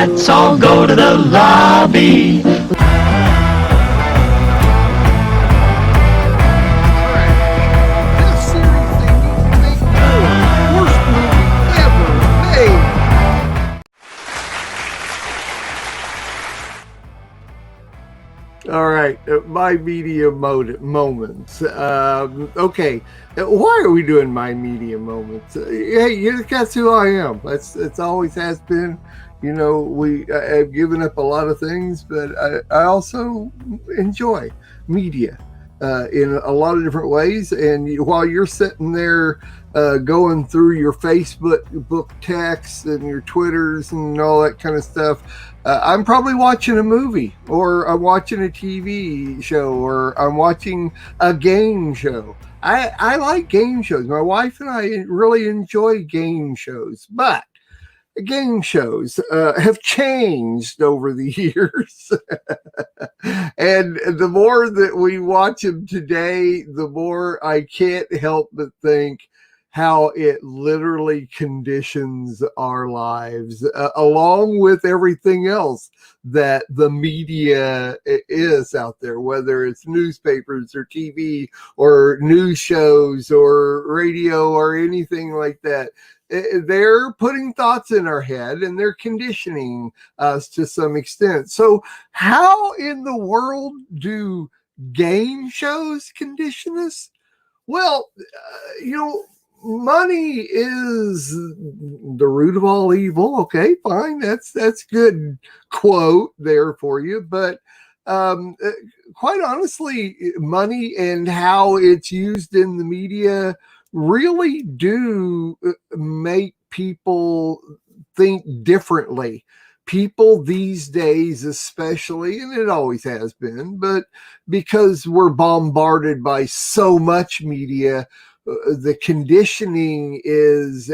let's all go to the lobby. All right, my media moments. Okay, why are we doing my media moments? Hey, that's who I am. It's always has been. You know, I've given up a lot of things, but I also enjoy media in a lot of different ways. And while you're sitting there going through your Facebook texts and your Twitters and all that kind of stuff, I'm probably watching a movie, or I'm watching a TV show, or I'm watching a game show. I like game shows. My wife and I really enjoy game shows, but game shows have changed over the years. And the more that we watch them today, the more I can't help but think how it literally conditions our lives, along with everything else that the media is out there, whether it's newspapers or TV or news shows or radio or anything like that. They're putting thoughts in our head and they're conditioning us to some extent. So how in the world do game shows condition us? Well, money is the root of all evil. Okay, fine. That's good quote there for you. But quite honestly, money and how it's used in the media really do make people think differently. People these days, especially, and it always has been, but because we're bombarded by so much media, the conditioning is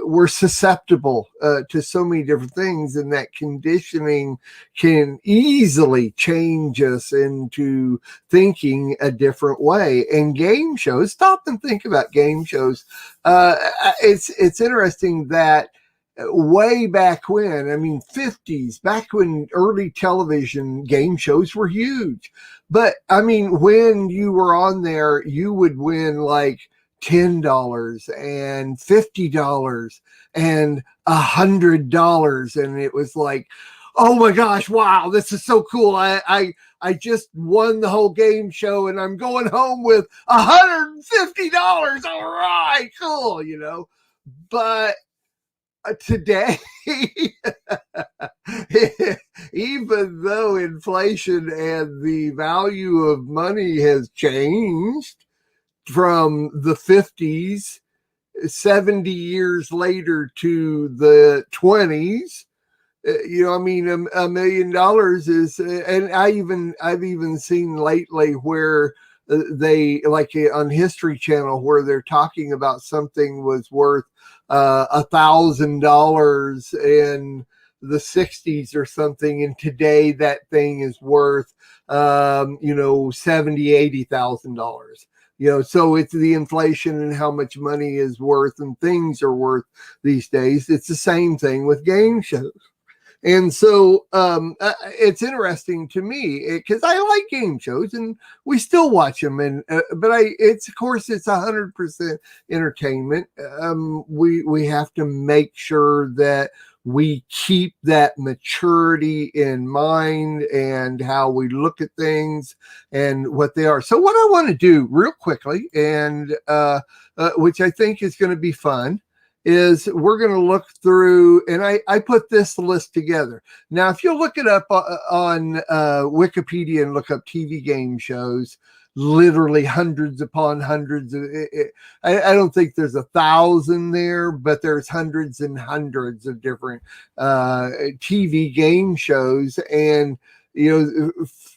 we're susceptible to so many different things, and that conditioning can easily change us into thinking a different way. And game shows, stop and think about game shows. It's interesting that way back when, I mean, 50s, back when early television game shows were huge. But I mean, when you were on there, you would win like $10 and $50 and $100. And it was like, oh my gosh, wow, this is so cool. I just won the whole game show and I'm going home with $150. All right, cool, But today, even though inflation and the value of money has changed from the 50s, 70 years later to the 20s, $1 million is, and I've even seen lately where they, like on History Channel, where they're talking about something was worth $1,000 in the 60s or something, and today that thing is worth $70,000-$80,000. So it's the inflation and how much money is worth and things are worth these days. It's the same thing with game shows. And so it's interesting to me because I like game shows and we still watch them. But it's of course it's 100% entertainment. We have to make sure that we keep that maturity in mind and how we look at things and what they are. So what I want to do real quickly, and which I think is going to be fun, is we're going to look through, and I put this list together. Now, if you look it up on Wikipedia and look up TV game shows, literally hundreds upon hundreds. I don't think there's 1,000 there, but there's hundreds and hundreds of different TV game shows. And,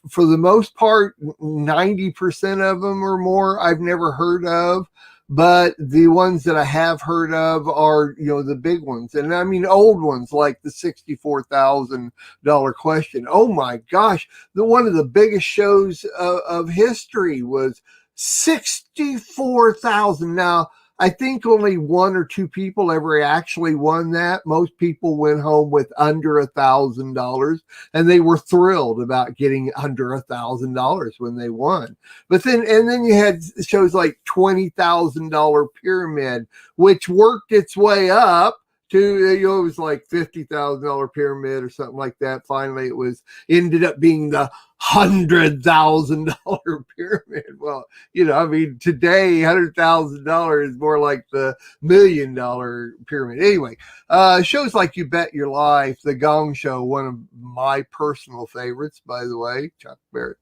for the most part, 90% of them or more I've never heard of. But the ones that I have heard of are, the big ones. And I mean, old ones like the $64,000 question. Oh my gosh. One of the biggest shows of history was $64,000. Now, I think only one or two people ever actually won that. Most people went home with under $1,000, and they were thrilled about getting under $1,000 when they won. But then you had shows like $20,000 Pyramid, which worked its way up to, it was like $50,000 Pyramid or something like that. Finally, it ended up being the $100,000 Pyramid. Well, I mean, today $100,000 is more like the $1 million Pyramid. Anyway, shows like You Bet Your Life, The Gong Show, one of my personal favorites, by the way, Chuck Barrett.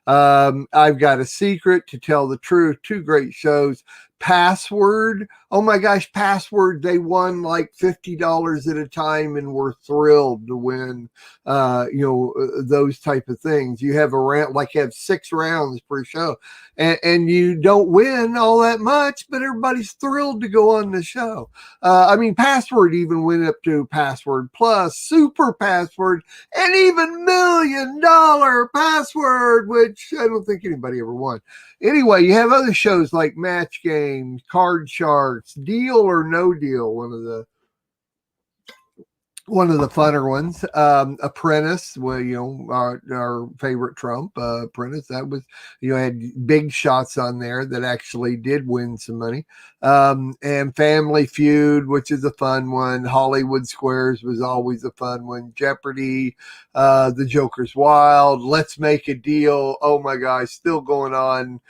I've Got a Secret, To Tell the Truth, two great shows. Password, oh my gosh, Password, they won like $50 at a time and were thrilled to win those type of things. You have you have 6 rounds per show, and you don't win all that much, but everybody's thrilled to go on the show. I mean, Password even went up to Password Plus, Super Password, and even $1 million Password, which I don't think anybody ever won. Anyway, you have other shows like Match Games, Card Sharks, Deal or No Deal, one of the funner ones. Apprentice, well, our favorite Trump, Apprentice, that was, had big shots on there that actually did win some money. And Family Feud, which is a fun one. Hollywood Squares was always a fun one. Jeopardy, The Joker's Wild, Let's Make a Deal. Oh my gosh, still going on.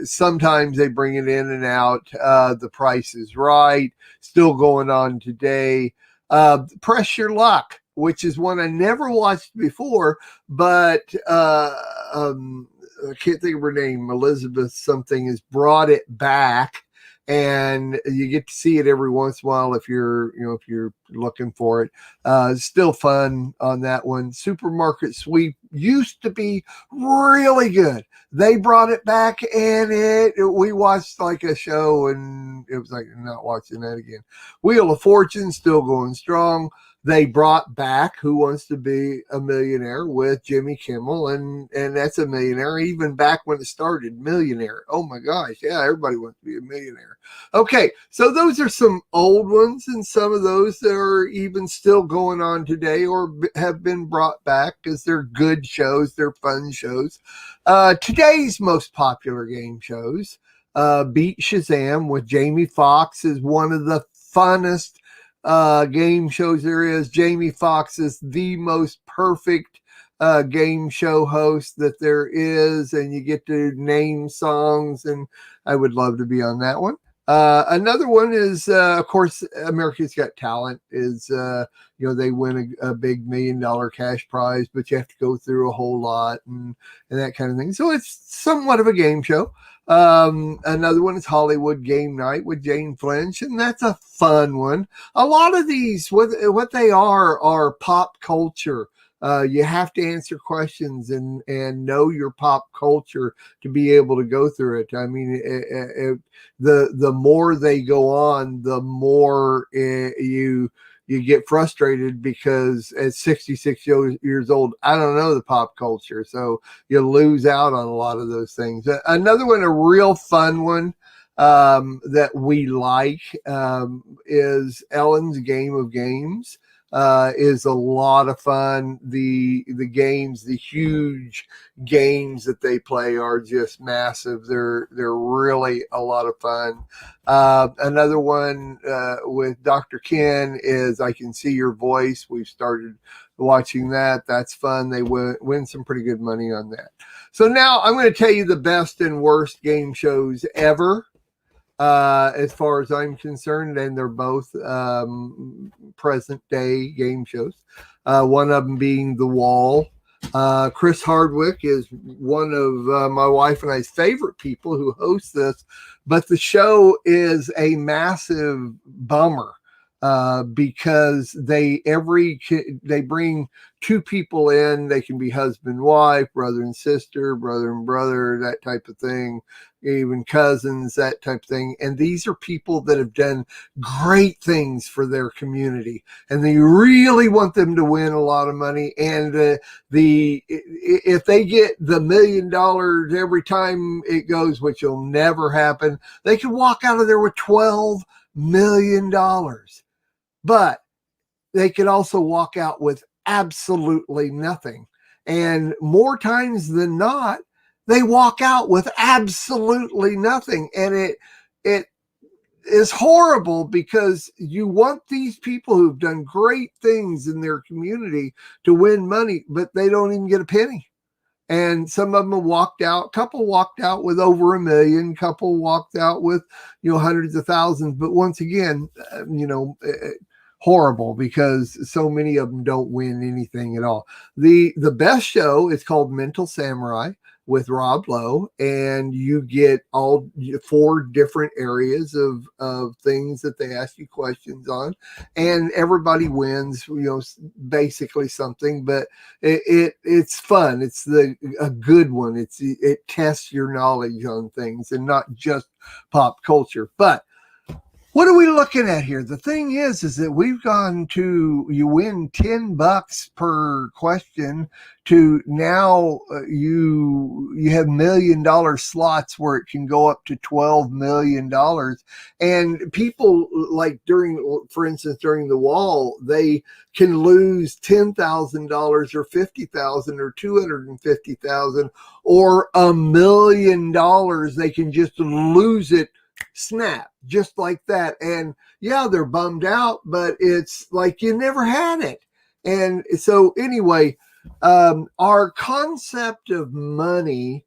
Sometimes they bring it in and out. The Price is Right, still going on today. Press Your Luck, which is one I never watched before, but I can't think of her name. Elizabeth something has brought it back, and you get to see it every once in a while if you're looking for it. Still fun on that one. Supermarket Sweep used to be really good. They brought it back, and we watched like a show, and it was like not watching that again. Wheel of Fortune still going strong. They brought back Who Wants to Be a Millionaire with Jimmy Kimmel, and that's a millionaire. Even back when it started, Millionaire. Oh my gosh, yeah, everybody wants to be a millionaire. Okay, so those are some old ones, and some of those that are even still going on today or have been brought back because they're good shows, they're fun shows. Today's most popular game shows, Beat Shazam with Jamie Foxx is one of the funnest game shows there is. Jamie Foxx is the most perfect game show host that there is, and you get to name songs, and I would love to be on that one. Another one is, of course, America's Got Talent is, they win a big $1 million cash prize, but you have to go through a whole lot and that kind of thing. So it's somewhat of a game show. Another one is Hollywood Game Night with Jane Flinch, and that's a fun one. A lot of these, what they are pop culture. You have to answer questions and know your pop culture to be able to go through it. I mean, the more they go on, the more you get frustrated, because at 66 years old, I don't know the pop culture. So you lose out on a lot of those things. Another one, a real fun one that we like is Ellen's Game of Games. Is a lot of fun. The games, the huge games that they play are just massive. They're really a lot of fun. Another one with Dr. Ken is I Can See Your Voice. We've started watching that. That's fun. They win some pretty good money on that. So now I'm going to tell you the best and worst game shows ever. As far as I'm concerned, and they're both present day game shows. One of them being The Wall. Chris Hardwick is one of my wife and I's favorite people who host this, but the show is a massive bummer. because they bring two people in. They can be husband, wife, brother and sister, brother and brother, that type of thing, even cousins, that type of thing. And these are people that have done great things for their community, and they really want them to win a lot of money. And if they get the $1 million every time it goes, which will never happen, they can walk out of there with $12 million. But they could also walk out with absolutely nothing. And more times than not, they walk out with absolutely nothing. And it is horrible, because you want these people who've done great things in their community to win money, but they don't even get a penny. And some of them walked out. Couple walked out with over $1 million. Couple walked out with, hundreds of thousands. But once again, horrible, because so many of them don't win anything at all. The best show is called Mental Samurai with Rob Lowe, and you get all 4 different areas of things that they ask you questions on, and everybody wins, basically something, but it's fun. It's a good one. It tests your knowledge on things and not just pop culture. But what are we looking at here? The thing is that we've gone to, you win $10 per question, to now you have $1 million slots where it can go up to $12 million. And people, like for instance, during the wall, they can lose $10,000 or $50,000 or $250,000 or $1 million. They can just lose it, snap, just like that. And yeah, they're bummed out, but it's like you never had it. And so anyway, our concept of money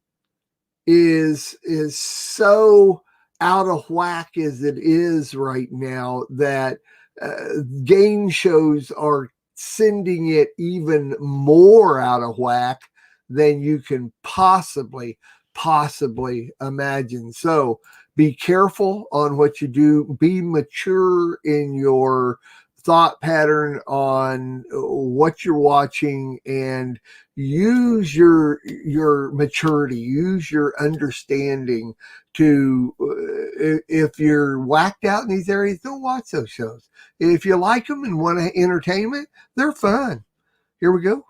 is so out of whack as it is right now, that game shows are sending it even more out of whack than you can possibly imagine. So be careful on what you do. Be mature in your thought pattern on what you're watching, and use your maturity, use your understanding to, if you're whacked out in these areas, don't watch those shows. If you like them and want entertainment, they're fun. Here we go.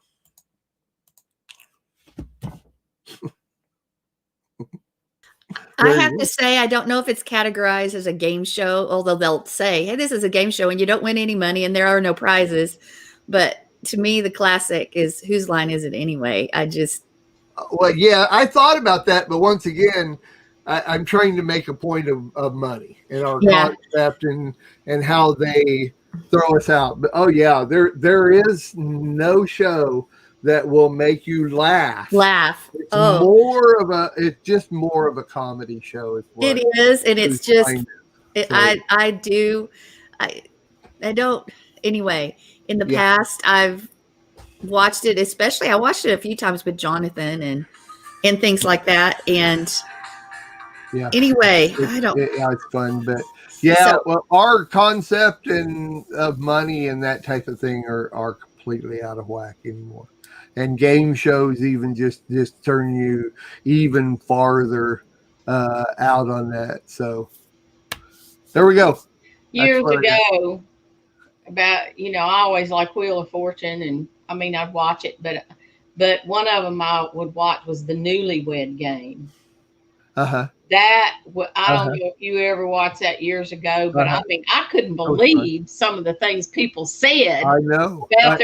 I have to say, I don't know if it's categorized as a game show, although they'll say, hey, this is a game show and you don't win any money and there are no prizes. But to me, the classic is, whose line is it anyway? Well, yeah, I thought about that. But once again, I'm trying to make a point of money and our concept and how they throw us out. But oh yeah, there is no show that will make you laugh. It's just more of a comedy show. It is, and it's just I don't. Anyway, in the past, I've watched it. Especially, I watched it a few times with Jonathan and things like that. And anyway, I don't. It's fun, but well, our concept of money and that type of thing are completely out of whack anymore. And game shows even just turn you even farther out on that. So there we go. Years ago, about I always like Wheel of Fortune, and I mean I'd watch it, but one of them I would watch was the Newlywed Game. That I don't know if you ever watched that years ago, but I mean I couldn't believe some of the things people said. I know about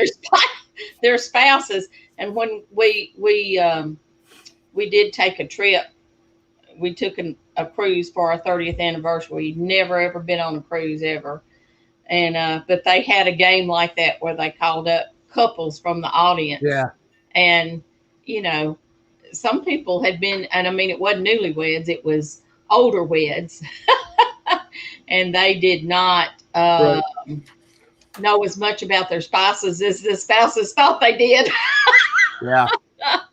their spouses. And when we did take a trip, we took a cruise for our 30th anniversary. We'd never ever been on a cruise ever, and but they had a game like that where they called up couples from the audience. Yeah, and some people had been, and I mean it wasn't newlyweds, it was older weds, and they did not know as much about their spouses as the spouses thought they did. Yeah. That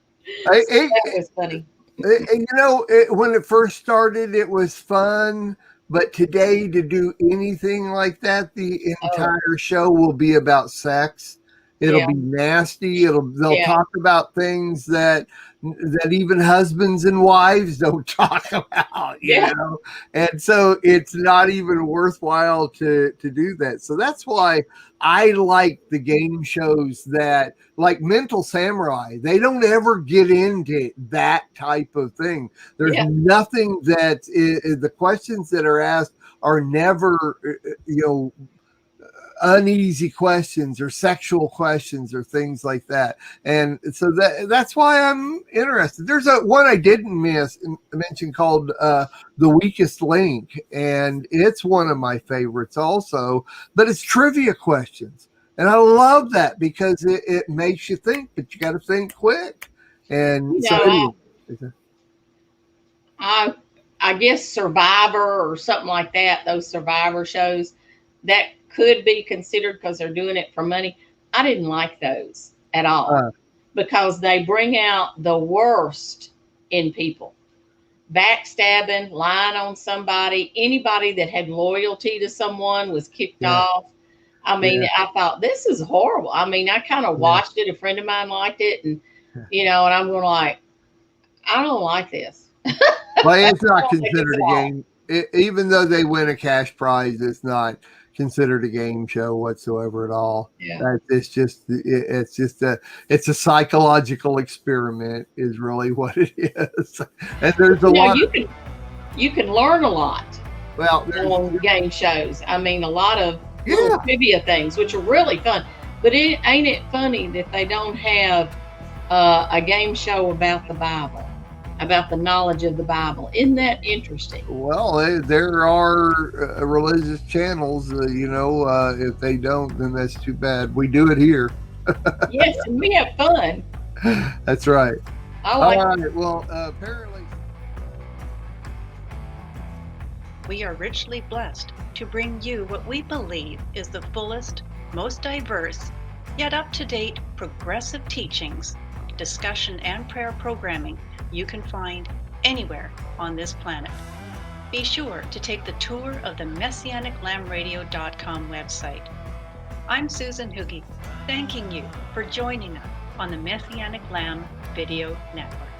was funny. When it first started, it was fun, But today, to do anything like that, the Oh, entire show will be about sex. It'll yeah, be nasty. They'll yeah, talk about things that even husbands and wives don't talk about, you yeah, know. And so it's not even worthwhile to do that. So that's why I like the game shows that, like Mental Samurai, they don't ever get into that type of thing. There's yeah, nothing that the questions that are asked are never, you know, uneasy questions or sexual questions or things like that. And so that's why I'm interested. There's one I didn't mention called The Weakest Link, and it's one of my favorites also, but it's trivia questions. And I love that because it makes you think, but you got to think quick. And you so know, anyway. I guess Survivor or something like that, those Survivor shows, that could be considered because they're doing it for money. I didn't like those at all because they bring out the worst in people. Backstabbing, lying on somebody, anybody that had loyalty to someone was kicked Yeah. off. I mean, Yeah. I thought this is horrible. I mean, I kind of Yeah. watched it. A friend of mine liked it, and you know, and I'm going like, I don't like this. Well, it's I not don't like this considered at a all. game. Even though they win a cash prize, it's not considered a game show whatsoever at all. Yeah. It's just it's a psychological experiment is really what it is. And there's a You know, lot. you can learn a lot Well, on game shows. I mean, a lot of yeah. little trivia things, which are really fun. But ain't it funny that they don't have a game show about the Bible, about the knowledge of the Bible? Isn't that interesting? Well, there are religious channels. You know, if they don't, then that's too bad. We do it here. Yes, and we have fun. That's right. I like All right. Well, apparently. We are richly blessed to bring you what we believe is the fullest, most diverse, yet up-to-date progressive teachings, discussion, and prayer programming you can find anywhere on this planet. Be sure to take the tour of the MessianicLambRadio.com website. I'm Susan Hoogie, thanking you for joining us on the Messianic Lamb Video Network.